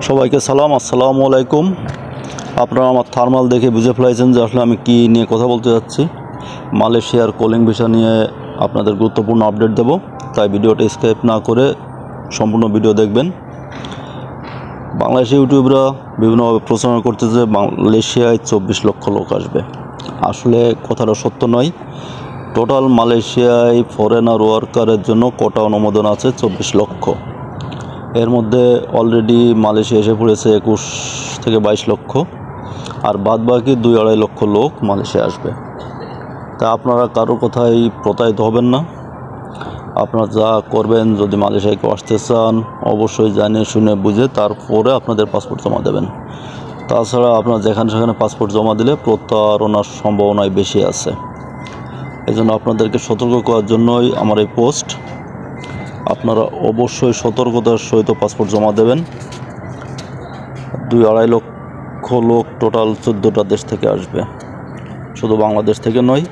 সবাইকে সালাম, আসসালামু আলাইকুম। আপনারা আমার থার্মাল দেখে বুঝে ফেলাইছেন যে আসলে আমি কী নিয়ে কথা বলতে যাচ্ছি। মালয়েশিয়ার কলিং ভিসা নিয়ে আপনাদের গুরুত্বপূর্ণ আপডেট দেব, তাই ভিডিওটা স্কিপ না করে সম্পূর্ণ ভিডিও দেখবেন। বাংলাদেশি ইউটিউবরা বিভিন্নভাবে প্রচারণা করতেছে মালয়েশিয়ায় 24 লক্ষ লোক আসবে। আসলে কথাটা সত্য নয়। টোটাল মালয়েশিয়ায় ফরেনার ওয়ার্কারের জন্য কোটা অনুমোদন আছে 24 লক্ষ। এর মধ্যে অলরেডি মালয়েশিয়া এসে পড়েছে 21 থেকে 22 লক্ষ, আর বাদবাকি 2-2.5 লক্ষ লোক মালয়েশিয়া আসবে। তা আপনারা কারো কথাই প্রতারিত হবেন না। আপনারা যা করবেন, যদি মালয়েশিয়ায় কেউ আসতে চান অবশ্যই জানিয়ে শুনে বুঝে তারপরে আপনাদের পাসপোর্ট জমা দেবেন। তাছাড়া আপনারা যেখানে সেখানে পাসপোর্ট জমা দিলে প্রতারণার সম্ভাবনাই বেশি আছে। এই জন্য আপনাদেরকে সতর্ক করার জন্যই আমার এই পোস্ট। আপনারা অবশ্যই সতর্কতার সহিত পাসপোর্ট জমা দেবেন। 2-2.5 লক্ষ লোক টোটাল 14টা দেশ থেকে আসবে, শুধু বাংলাদেশ থেকে নয়।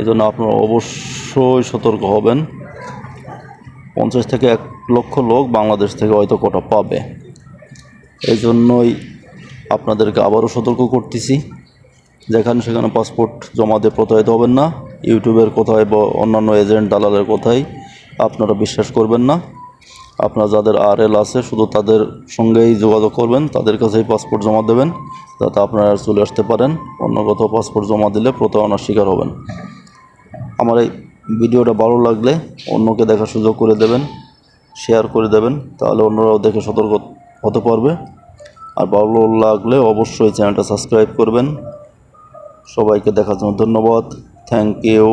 এই জন্য আপনারা অবশ্যই সতর্ক হবেন। 50 থেকে 1 লক্ষ লোক বাংলাদেশ থেকে হয়তো কোটা পাবে। এই জন্যই আপনাদেরকে আবারও সতর্ক করতেছি, যেখানে সেখানে পাসপোর্ট জমা দিয়ে প্রতারিত হবেন না। ইউটিউবের কথায় বা অন্যান্য এজেন্ট দালালের কথাই আপনারা বিশ্বাস করবেন না। আপনারা যাদের RL আছে শুধু তাদের সঙ্গেই যোগাযোগ করবেন, তাদের কাছেই পাসপোর্ট জমা দেবেন, যাতে আপনারা চলে আসতে পারেন। অন্য কোথাও পাসপোর্ট জমা দিলে প্রতারণার শিকার হবেন। আমার এই ভিডিওটা ভালো লাগলে অন্যকে দেখার সুযোগ করে দেবেন, শেয়ার করে দেবেন, তাহলে অন্যরাও দেখে সতর্ক হতে পারবে। আর ভালো লাগলে অবশ্যই চ্যানেলটা সাবস্ক্রাইব করবেন। সবাইকে দেখার জন্য ধন্যবাদ। Thank you.